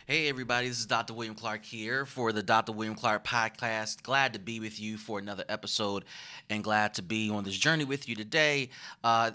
Hey, everybody, this is Dr. William Clark here for the Dr. William Clark podcast. Glad to be with you for another episode and glad to be on this journey with you today.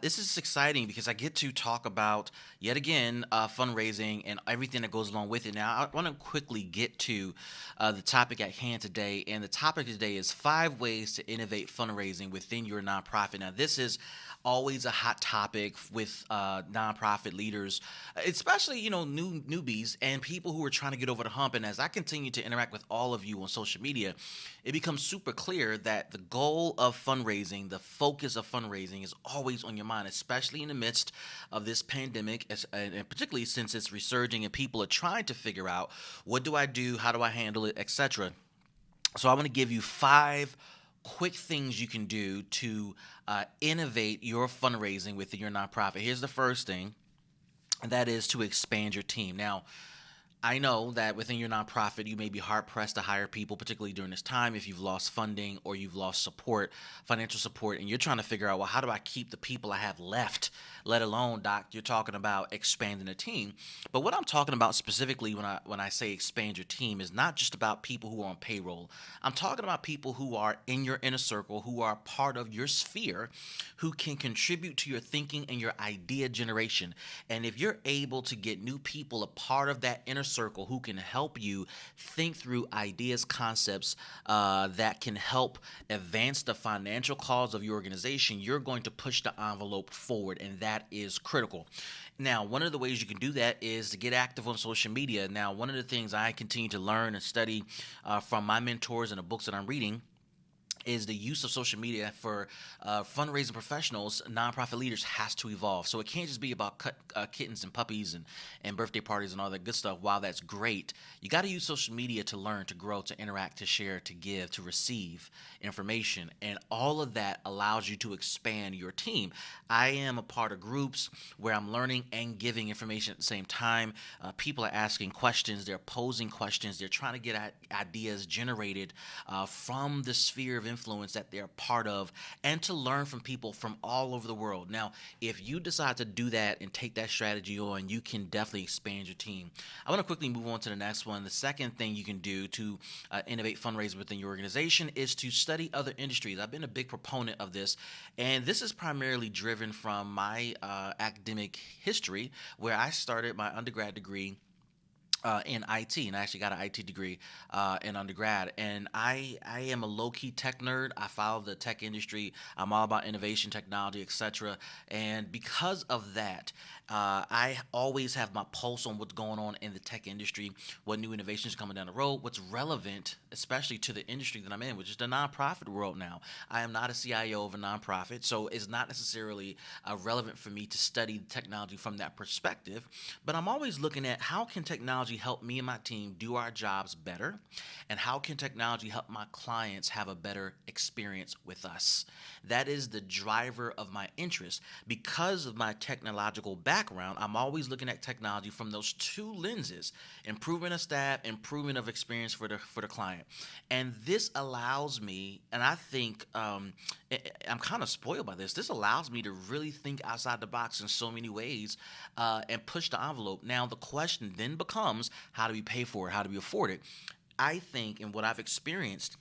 This is exciting because I get to talk about, yet again, fundraising and everything that goes along with it. Now, I want to quickly get to the topic at hand today, and the topic today is 5 ways to innovate fundraising within your nonprofit. Now, this is always a hot topic with nonprofit leaders, especially newbies and people who are trying to get over the hump. And as I continue to interact with all of you on social media, it becomes super clear that the goal of fundraising, the focus of fundraising, is always on your mind, especially in the midst of this pandemic, and particularly since it's resurging and people are trying to figure out what do I do, how do I handle it, etc. So I want to give you 5 quick things you can do to innovate your fundraising within your nonprofit. Here's the first thing, and that is to expand your team. Now, I know that within your nonprofit, you may be hard pressed to hire people, particularly during this time, if you've lost funding or you've lost support, financial support, and you're trying to figure out, well, how do I keep the people I have left? Let alone, Doc, you're talking about expanding a team. But what I'm talking about specifically when I say expand your team is not just about people who are on payroll. I'm talking about people who are in your inner circle, who are part of your sphere, who can contribute to your thinking and your idea generation. And if you're able to get new people a part of that inner circle who can help you think through ideas, concepts that can help advance the financial cause of your organization, you're going to push the envelope forward, and that is critical. Now, one of the ways you can do that is to get active on social media. Now, one of the things I continue to learn and study from my mentors and the books that I'm reading is the use of social media for fundraising professionals, nonprofit leaders, has to evolve. So it can't just be about kittens and puppies and birthday parties and all that good stuff. While that's great, you got to use social media to learn, to grow, to interact, to share, to give, to receive information. And all of that allows you to expand your team. I am a part of groups where I'm learning and giving information at the same time. People are asking questions, they're posing questions, they're trying to get ideas generated from the sphere of influence that they're part of, and to learn from people from all over the world. Now, if you decide to do that and take that strategy on, you can definitely expand your team. I want to quickly move on to the next one. The second thing you can do to innovate fundraising within your organization is to study other industries. I've been a big proponent of this, and this is primarily driven from my academic history, where I started my undergrad degree in IT, and I actually got an IT degree in undergrad. And I am a low-key tech nerd. I follow the tech industry. I'm all about innovation, technology, etc. And because of that, I always have my pulse on what's going on in the tech industry, what new innovations are coming down the road, what's relevant, especially to the industry that I'm in, which is the nonprofit world now. I am not a CIO of a nonprofit, so it's not necessarily relevant for me to study technology from that perspective. But I'm always looking at how can technology help me and my team do our jobs better, and how can technology help my clients have a better experience with us. That is the driver of my interest. Because of my technological background, I'm always looking at technology from those two lenses: improvement of staff, improvement of experience for the client. And this allows me, and I think I'm kind of spoiled by this allows me to really think outside the box in so many ways, and push the envelope. Now the question then becomes, how do we pay for it? How do we afford it? I think, and what I've experienced,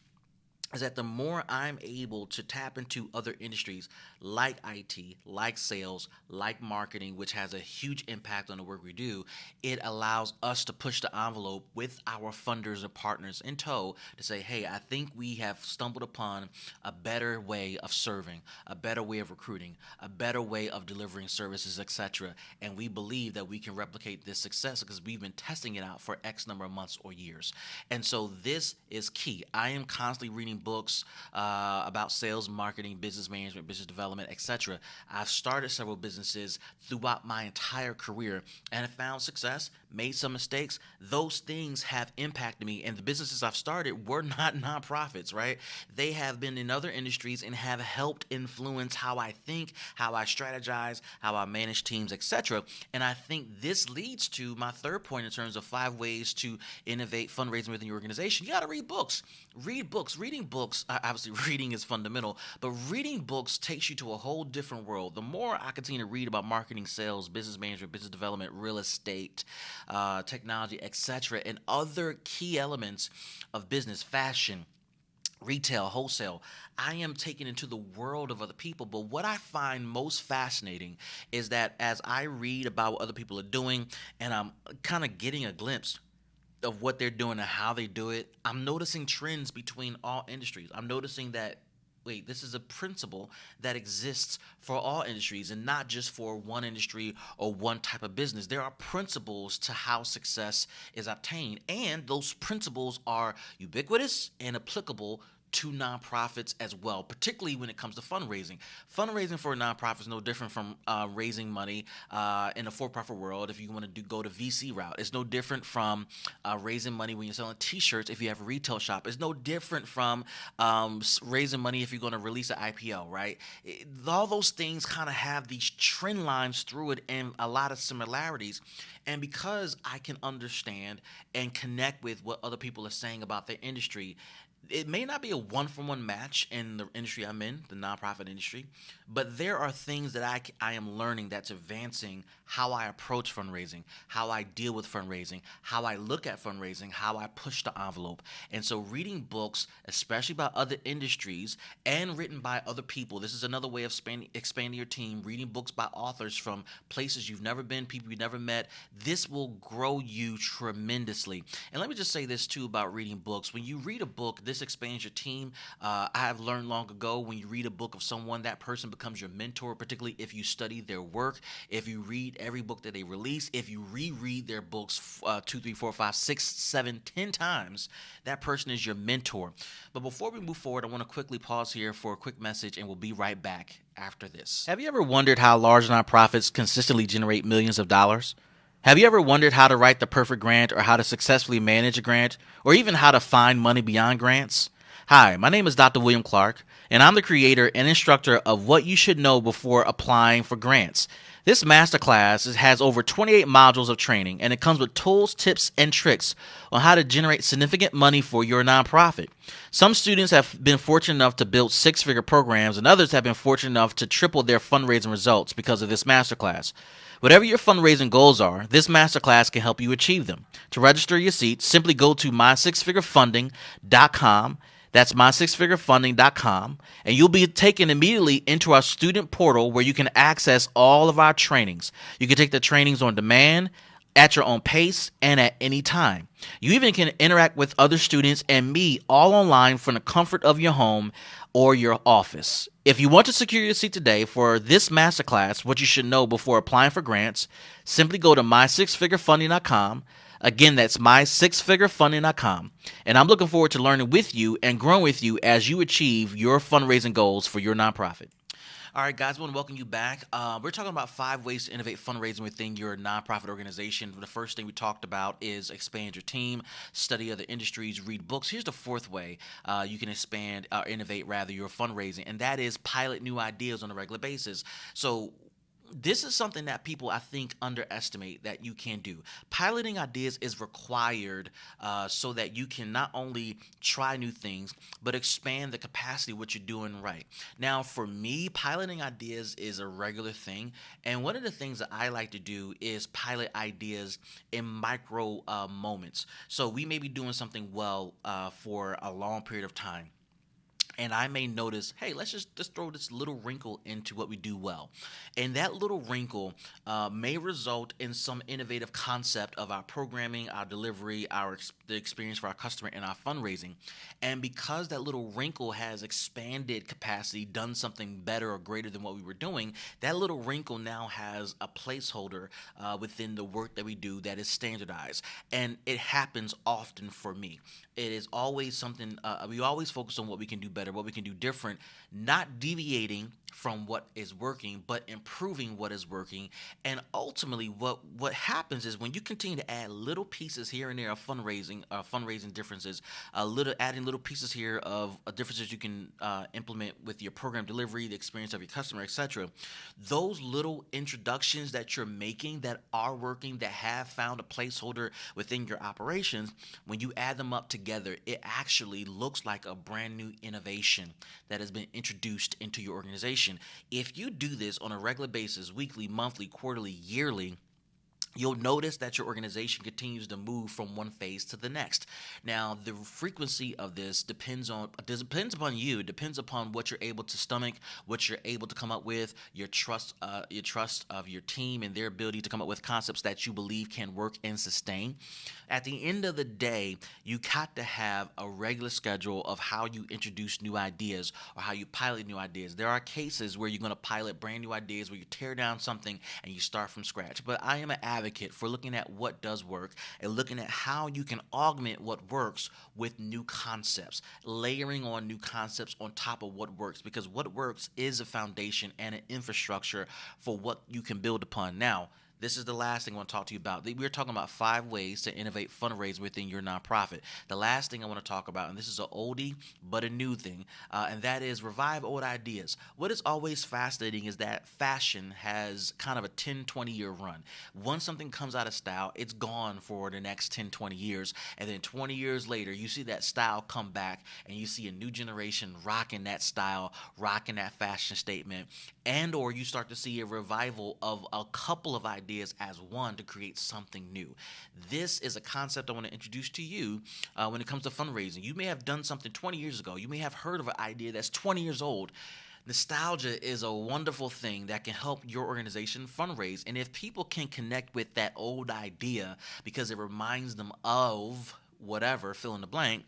is that the more I'm able to tap into other industries like IT, like sales, like marketing, which has a huge impact on the work we do, it allows us to push the envelope with our funders and partners in tow to say, hey, I think we have stumbled upon a better way of serving, a better way of recruiting, a better way of delivering services, etc. And we believe that we can replicate this success because we've been testing it out for X number of months or years. And so this is key. I am constantly reading books about sales, marketing, business management, business development, etc. I've started several businesses throughout my entire career and have found success, made some mistakes. Those things have impacted me, and the businesses I've started were not nonprofits, right? They have been in other industries and have helped influence how I think, how I strategize, how I manage teams, etc. And I think this leads to my third point in terms of 5 ways to innovate fundraising within your organization. You got to read books. Read books. Reading books, obviously reading is fundamental, but reading books takes you to a whole different world. The more I continue to read about marketing, sales, business management, business development, real estate, technology, etc., and other key elements of business, fashion, retail, wholesale. I am taken into the world of other people. But what I find most fascinating is that as I read about what other people are doing and I'm kind of getting a glimpse of what they're doing and how they do it, I'm noticing trends between all industries. I'm noticing that wait, this is a principle that exists for all industries and not just for one industry or one type of business. There are principles to how success is obtained, and those principles are ubiquitous and applicable to nonprofits as well, particularly when it comes to fundraising. Fundraising for a nonprofit is no different from raising money in a for-profit world. If you want to go to VC route, it's no different from raising money when you're selling T-shirts. If you have a retail shop, it's no different from raising money if you're going to release an IPO. Right? All those things kind of have these trend lines through it and a lot of similarities. And because I can understand and connect with what other people are saying about their industry, it may not be a one-for-one match in the industry I'm in, the nonprofit industry, but there are things that I am learning that's advancing how I approach fundraising, how I deal with fundraising, how I look at fundraising, how I push the envelope. And so reading books, especially about other industries and written by other people, this is another way of expanding your team, reading books by authors from places you've never been, people you've never met. This will grow you tremendously. And let me just say this too about reading books. When you read a book, this expands your team. I have learned long ago when you read a book of someone, that person becomes your mentor, particularly if you study their work, if you read every book that they release, if you reread their books 2, 3, 4, 5, 6, 7, 10 times, that person is your mentor. But before we move forward, I want to quickly pause here for a quick message, and we'll be right back after this. Have you ever wondered how large nonprofits consistently generate millions of dollars? Have you ever wondered how to write the perfect grant or how to successfully manage a grant or even how to find money beyond grants? Hi, my name is Dr. William Clark, and I'm the creator and instructor of What You Should Know Before Applying for Grants. This masterclass has over 28 modules of training, and it comes with tools, tips, and tricks on how to generate significant money for your nonprofit. Some students have been fortunate enough to build six-figure programs, and others have been fortunate enough to triple their fundraising results because of this masterclass. Whatever your fundraising goals are, this masterclass can help you achieve them. To register your seat, simply go to mysixfigurefunding.com. That's mysixfigurefunding.com, and you'll be taken immediately into our student portal where you can access all of our trainings. You can take the trainings on demand, at your own pace, and at any time. You even can interact with other students and me all online from the comfort of your home or your office. If you want to secure your seat today for this masterclass, what you should know before applying for grants, simply go to mysixfigurefunding.com. Again, that's mysixfigurefunding.com. And I'm looking forward to learning with you and growing with you as you achieve your fundraising goals for your nonprofit. All right, guys, I want to welcome you back. We're talking about 5 ways to innovate fundraising within your nonprofit organization. The first thing we talked about is expand your team, study other industries, read books. Here's the 4th way you can expand or innovate, rather, your fundraising, and that is pilot new ideas on a regular basis. So this is something that people, I think, underestimate that you can do. Piloting ideas is required so that you can not only try new things, but expand the capacity of what you're doing right. Now, for me, piloting ideas is a regular thing. And one of the things that I like to do is pilot ideas in micro moments. So we may be doing something well for a long period of time. And I may notice, hey, let's just throw this little wrinkle into what we do well. And that little wrinkle may result in some innovative concept of our programming, our delivery, the experience for our customer, and our fundraising. And because that little wrinkle has expanded capacity, done something better or greater than what we were doing, that little wrinkle now has a placeholder within the work that we do that is standardized. And it happens often for me. It is always something, we always focus on what we can do better, what we can do different, not deviating from what is working, but improving what is working. And ultimately, what happens is when you continue to add little pieces here and there of fundraising differences, adding little pieces here of differences you can implement with your program delivery, the experience of your customer, etc. Those little introductions that you're making that are working, that have found a placeholder within your operations, when you add them up together, it actually looks like a brand new innovation that has been introduced into your organization. If you do this on a regular basis, weekly, monthly, quarterly, yearly, you'll notice that your organization continues to move from one phase to the next. Now, the frequency of this depends upon you. It depends upon what you're able to stomach, what you're able to come up with, your trust of your team and their ability to come up with concepts that you believe can work and sustain. At the end of the day, you got to have a regular schedule of how you introduce new ideas or how you pilot new ideas. There are cases where you're going to pilot brand new ideas where you tear down something and you start from scratch. But I am an advocate for looking at what does work and looking at how you can augment what works with new concepts, layering on new concepts on top of what works, because what works is a foundation and an infrastructure for what you can build upon. Now, this is the last thing I want to talk to you about. We're talking about 5 ways to innovate fundraise within your nonprofit. The last thing I want to talk about, and this is an oldie but a new thing, and that is revive old ideas. What is always fascinating is that fashion has kind of a 10, 20-year run. Once something comes out of style, it's gone for the next 10, 20 years. And then 20 years later, you see that style come back and you see a new generation rocking that style, rocking that fashion statement, and or you start to see a revival of a couple of ideas as one to create something new. This is a concept I want to introduce to you when it comes to fundraising. You may have done something 20 years ago. You may have heard of an idea that's 20 years old. Nostalgia is a wonderful thing that can help your organization fundraise. And if people can connect with that old idea because it reminds them of whatever, fill in the blank,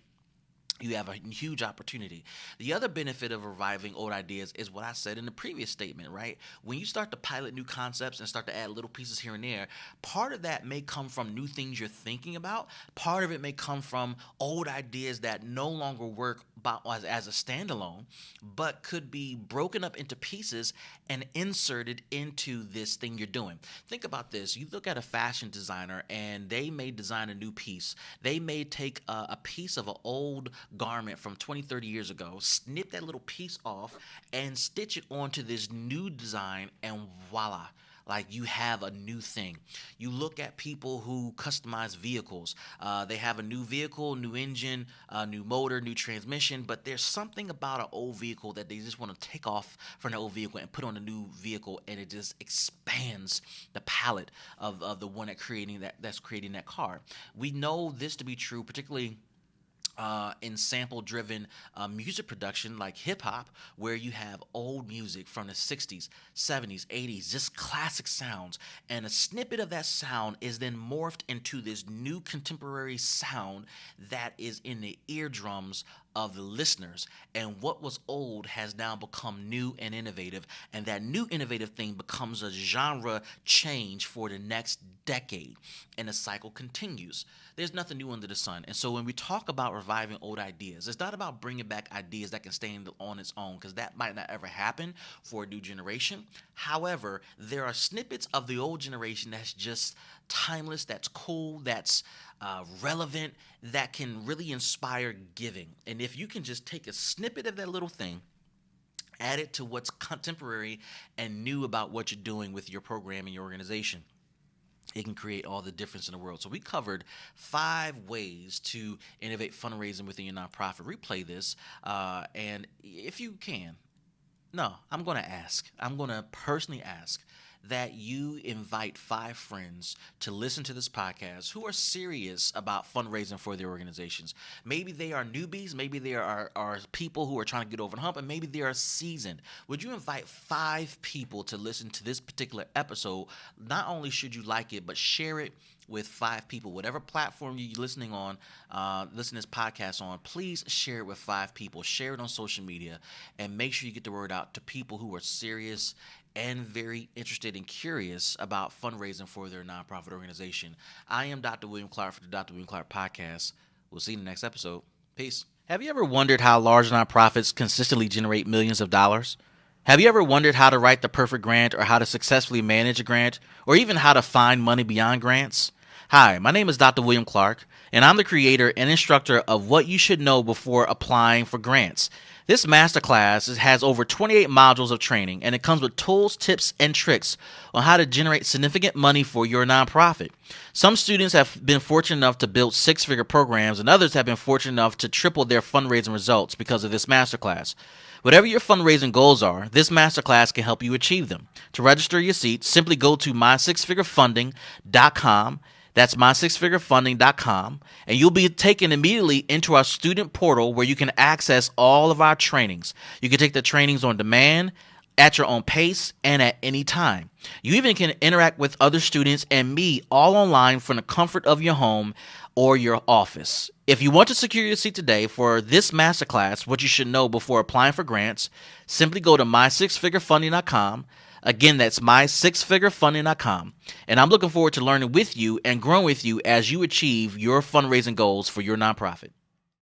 you have a huge opportunity. The other benefit of reviving old ideas is what I said in the previous statement, right? When you start to pilot new concepts and start to add little pieces here and there, part of that may come from new things you're thinking about. Part of it may come from old ideas that no longer work as a standalone, but could be broken up into pieces and inserted into this thing you're doing. Think about this. You look at a fashion designer and they may design a new piece. They may take a piece of an old garment from 20, 30 years ago, snip that little piece off and stitch it onto this new design, and voila. Like, you have a new thing. You look at people who customize vehicles. They have a new vehicle, new engine, new motor, new transmission, but there's something about an old vehicle that they just want to take off from the old vehicle and put on a new vehicle, and it just expands the palette of the one that's creating that car. We know this to be true, particularly in sample-driven music production like hip-hop, where you have old music from the 60s, 70s, 80s, just classic sounds, and a snippet of that sound is then morphed into this new contemporary sound that is in the eardrums of the listeners. And what was old has now become new and innovative, and that new innovative thing becomes a genre change for the next decade, and the cycle continues. There's nothing new under the sun. And so when we talk about reviving old ideas, it's not about bringing back ideas that can stand on its own, because that might not ever happen for a new generation. However, there are snippets of the old generation that's just timeless, that's cool, that's relevant, that can really inspire giving. And if you can just take a snippet of that little thing, add it to what's contemporary and new about what you're doing with your program and your organization, it can create all the difference in the world. So we covered 5 ways to innovate fundraising within your nonprofit. Replay this, and if you can, I'm going to personally ask that you invite 5 friends to listen to this podcast who are serious about fundraising for their organizations. Maybe they are newbies, maybe they are people who are trying to get over the hump, and maybe they are seasoned. Would you invite 5 people to listen to this particular episode? Not only should you like it, but share it with 5 people. Whatever platform you're listening on, listen to this podcast on, please share it with 5 people. Share it on social media, and make sure you get the word out to people who are serious and very interested and curious about fundraising for their nonprofit organization. I am Dr. William Clark for the Dr. William Clark Podcast. We'll see you in the next episode. Peace. Have you ever wondered how large nonprofits consistently generate millions of dollars? Have you ever wondered how to write the perfect grant, or how to successfully manage a grant, or even how to find money beyond grants? Hi, my name is Dr. William Clark, and I'm the creator and instructor of What You Should Know Before Applying for Grants. This masterclass has over 28 modules of training, and it comes with tools, tips, and tricks on how to generate significant money for your nonprofit. Some students have been fortunate enough to build six-figure programs, and others have been fortunate enough to triple their fundraising results because of this masterclass. Whatever your fundraising goals are, this masterclass can help you achieve them. To register your seat, simply go to mysixfigurefunding.com. That's mysixfigurefunding.com, and you'll be taken immediately into our student portal where you can access all of our trainings. You can take the trainings on demand, at your own pace, and at any time. You even can interact with other students and me all online from the comfort of your home or your office. If you want to secure your seat today for this masterclass, what you should know before applying for grants, simply go to mysixfigurefunding.com. Again, that's mysixfigurefunding.com. And I'm looking forward to learning with you and growing with you as you achieve your fundraising goals for your nonprofit.